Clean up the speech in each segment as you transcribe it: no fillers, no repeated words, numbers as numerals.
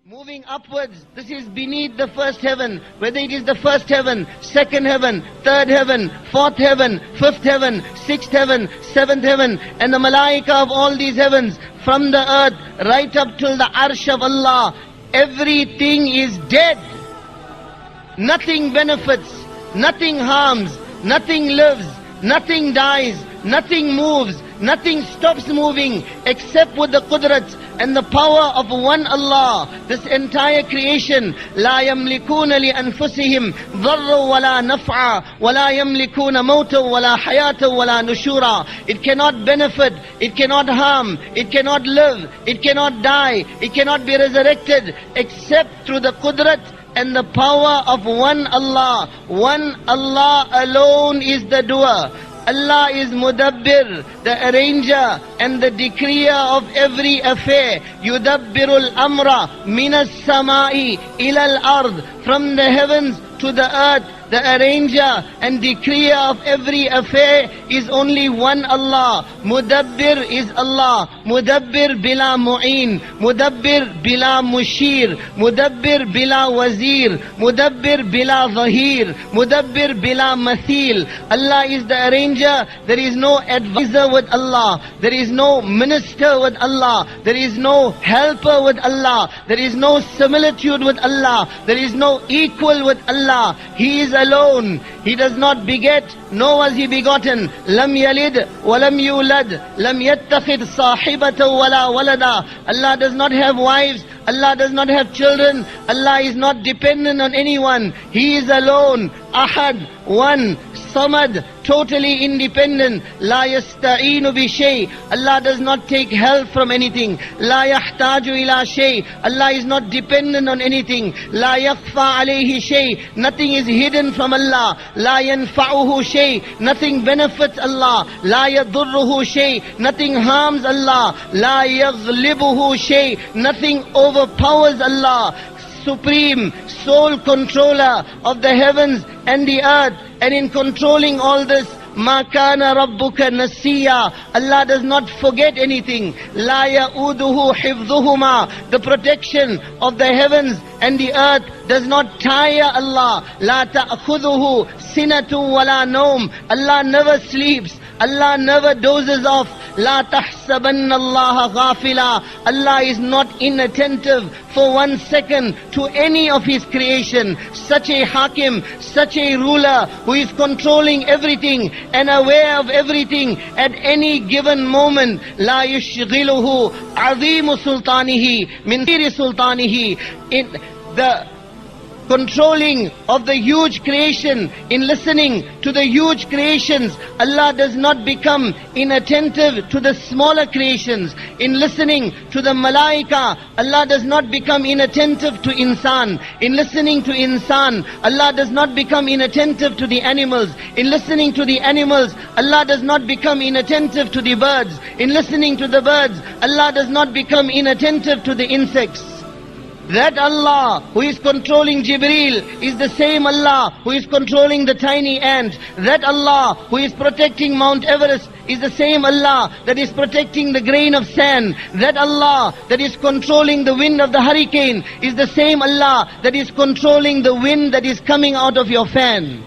Moving upwards, this is beneath the first heaven, whether it is the first heaven, second heaven, third heaven, fourth heaven, fifth heaven, sixth heaven, seventh heaven, and the malaika of all these heavens, from the earth right up till the arsh of Allah, everything is dead. Nothing benefits, nothing harms, nothing lives, nothing dies, nothing moves, nothing stops moving except with the qudrat and the power of one Allah. This entire creation, لا يملكون لأنفسهم ضرا ولا نفعا ولا يملكون موتا ولا حياة ولا نشورا. It cannot benefit, it cannot harm, it cannot live, it cannot die, it cannot be resurrected except through the qudrat and the power of one Allah. One Allah alone is the doer. Allah is Mudabbir, the arranger and the decreer of every affair. Yudabbirul amra minas samai ilal ard. From the heavens to the earth, the arranger and decreer of every affair is only one Allah. Mudabbir is Allah. Mudabbir bila mu'in. Mudabbir bila mushir. Mudabbir bila wazir. Mudabbir bila zahir. Mudabbir bila mathil. Allah is the arranger. There is no advisor with Allah. There is no minister with Allah. There is no helper with Allah. There is no similitude with Allah. There is no equal with Allah. He is alone. He does not beget, nor was he begotten. Lam yalid wa lam yulad. Lam yattakhid sahibata wala walada. Allah does not have wives. Allah does not have children. Allah is not dependent on anyone. He is alone. Ahad, one, Samad, totally independent. La yasta'inu bi shay. Allah does not take help from anything. La yahtaju ila shay. Allah is not dependent on anything. La yakhfa alayhi shay. Nothing is hidden from Allah. La yanfa'uhu shay. Nothing benefits Allah. La yadurruhu shay. Nothing harms Allah. La yaghlibuhu shay. Nothing overpowers Allah. Supreme, sole controller of the heavens and the earth, and in controlling all this, Ma kana rabbuka nasiya. Allah does not forget anything. La ya'uduhu hifdhuhuma. The protection of the heavens and the earth does not tire Allah. La ta'khudhuhu sinatu wala nawm. Allah never sleeps. Allah never dozes off. La tahsabanna Allah ghafila. Allah is not inattentive for 1 second to any of His creation. Such a hakim, such a ruler who is controlling everything and aware of everything at any given moment. La yushghiluhu azimu sultanihi min siri sultanihi. In the controlling of the huge creation, in listening to the huge creations, Allah does not become inattentive to the smaller creations. In listening to the malaika, Allah does not become inattentive to insan. In listening to insan, Allah does not become inattentive to the animals. In listening to the animals, Allah does not become inattentive to the birds. In listening to the birds, Allah does not become inattentive to the insects. That Allah who is controlling Jibreel is the same Allah who is controlling the tiny ant. That Allah who is protecting Mount Everest is the same Allah that is protecting the grain of sand. That Allah that is controlling the wind of the hurricane is the same Allah that is controlling the wind that is coming out of your fan.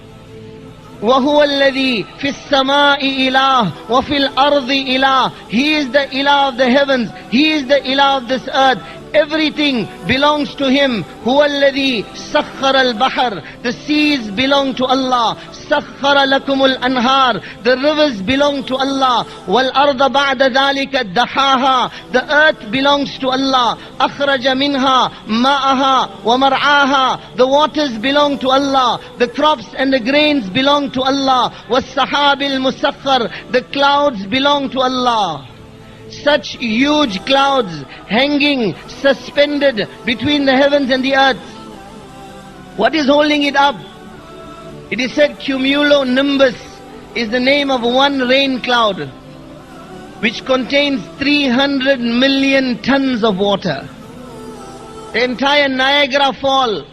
وَهُوَ الَّذِي فِي السَّمَاءِ إِلَهٌ وَفِي الْأَرْضِ إِلَهٌ. He is the Ilah of the heavens. He is the Ilah of this earth. Everything belongs to Him. هُوَ الَّذِي سَخَّرَ الْبَحْرَ. The seas belong to Allah. سَخَّرَ لَكُمُ الْأَنْهَارِ. The rivers belong to Allah. وَالْأَرْضَ بَعْدَ ذَلِكَ دَحَاهَا. The earth belongs to Allah. أَخْرَجَ مِنْهَا مَاءَهَا وَمَرْعَاهَا. The waters belong to Allah. The crops and the grains belong to Allah. وَالسَّحَابِ الْمُسَخَّرِ. The clouds belong to Allah. Such huge clouds hanging, suspended between the heavens and the earth. What is holding it up? It is said cumulonimbus is the name of one rain cloud which contains 300 million tons of water. The entire Niagara Fall,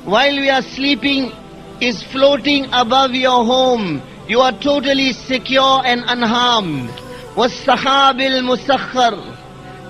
while we are sleeping, is floating above your home you are totally secure and unharmed. وَالسَّحَابِ الْمُسَخَّرِ,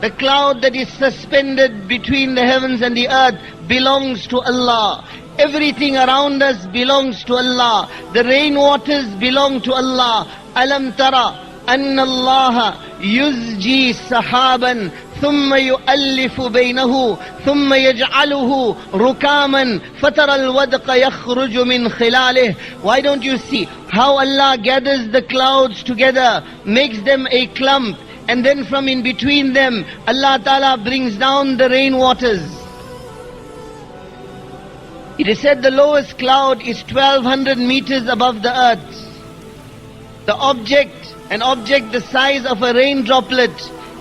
the cloud that is suspended between the heavens and the earth belongs to Allah. Everything around us belongs to Allah. The rainwaters belong to Allah. Alam tara anna Allah yuzji sahaban thumma yu'allifu baynahu thumma yaj'aluhu rukaman fatara al-wadqa yakhruju min khilalih. Why don't you see how Allah gathers the clouds together, makes them a clump, and then from in between them Allah Ta'ala brings down the rainwaters. It is said the lowest cloud is 1200 meters above the earth. An object the size of a rain droplet,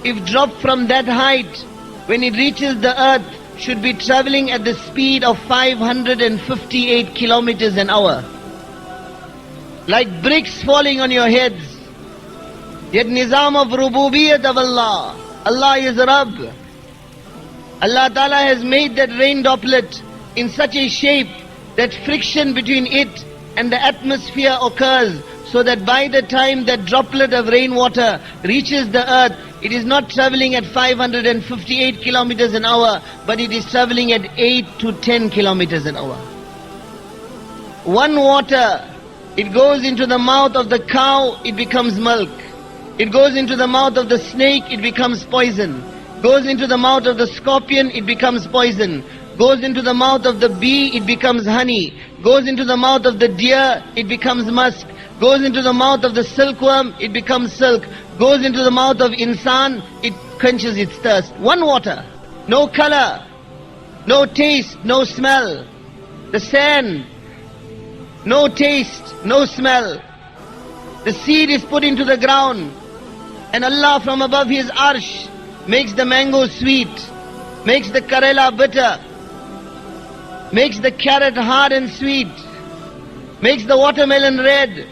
if dropped from that height, when it reaches the earth, should be traveling at the speed of 558 kilometers an hour. Like bricks falling on your heads. Yet nizam of rububiyyat of Allah. Allah is Rabb. Allah Ta'ala has made that rain droplet in such a shape that friction between it and the atmosphere occurs, so that by the time that droplet of rainwater reaches the earth, it is not traveling at 558 kilometers an hour, but it is traveling at 8 to 10 kilometers an hour. One water, it goes into the mouth of the cow, it becomes milk. It goes into the mouth of the snake, it becomes poison. Goes into the mouth of the scorpion, it becomes poison. Goes into the mouth of the bee, it becomes honey. Goes into the mouth of the deer, it becomes musk. Goes into the mouth of the silkworm, it becomes silk. Goes into the mouth of insan, it quenches its thirst. One water, no color, no taste, no smell. The sand, no taste, no smell. The seed is put into the ground, and Allah from above His arsh makes the mango sweet, makes the karela bitter, makes the carrot hard and sweet, makes the watermelon red.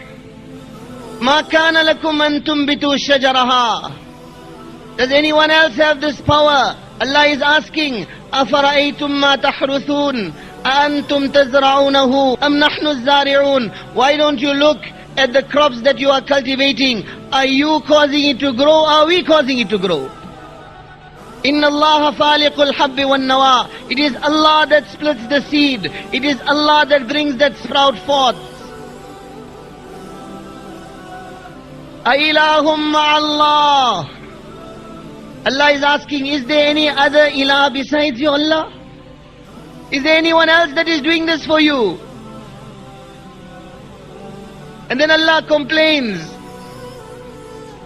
مَا كَانَ لَكُمْ أَن تُنْبِتُوا شَجَرَهَا. Does anyone else have this power? Allah is asking, أَفَرَأَيْتُمْ مَا تَحْرُثُونَ أَأَنْتُمْ تَزْرَعُونَهُ أَمْ نَحْنُ الزَّارِعُونَ. Why don't you look at the crops that you are cultivating? Are you causing it to grow? Are we causing it to grow? Inna Allah faliqul habbi wan nawa. It is Allah that splits the seed. It is Allah that brings that sprout forth. Ailahum ma'allah. Allah is asking, is there any other ilah besides you, Allah? Is there anyone else that is doing this for you? And then Allah complains,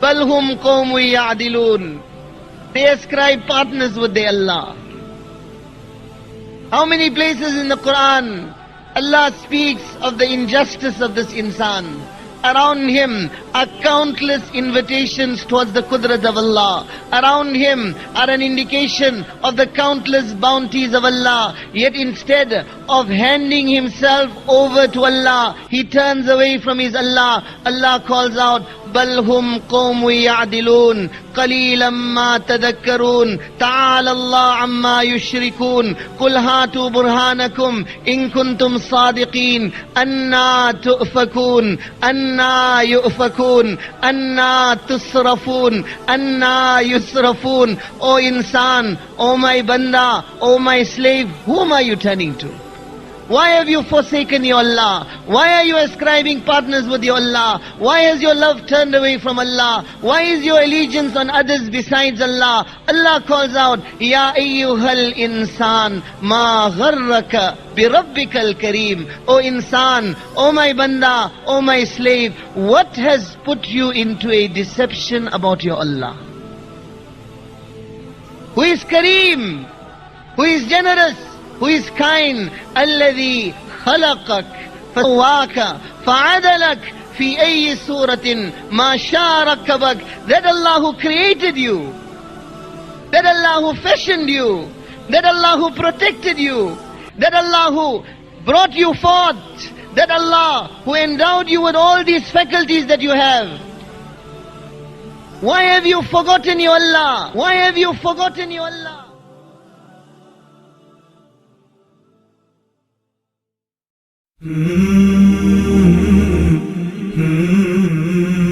Balhum qawmu ya'dilun. They ascribe partners with their Allah. How many places in the Quran Allah speaks of the injustice of this insan? Around him are countless invitations towards the qudrat of Allah. Around him are an indication of the countless bounties of Allah. Yet instead of handing himself over to Allah, he turns away from his Allah. Allah calls out, بل هم قوم يعدلون قليلا ما تذكرون تعالى الله عما يشركون قل هاتوا برهانكم إن كنتم صادقين أنا تؤفكون أنا يؤفكون أنا تصرفون أنا يصرفون. O insan, O my banda, O my slave, whom are you turning to? Why have you forsaken your Allah? Why are you ascribing partners with your Allah? Why has your love turned away from Allah? Why is your allegiance on others besides Allah? Allah calls out, Ya ayyuhal insan, ma gharraka bi rabbikal kareem. O insan, O my banda, O my slave, what has put you into a deception about your Allah? Who is Kareem? Who is generous? Who is kind? الذي خلقك فسواك فعدلك في أي صورة ما شاء ركبك. That Allah who created you, that Allah who fashioned you, that Allah who protected you, that Allah who brought you forth, that Allah who endowed you with all these faculties that you have. Why have you forgotten your Allah? Why have you forgotten your Allah? Mm-hmm. mm-hmm.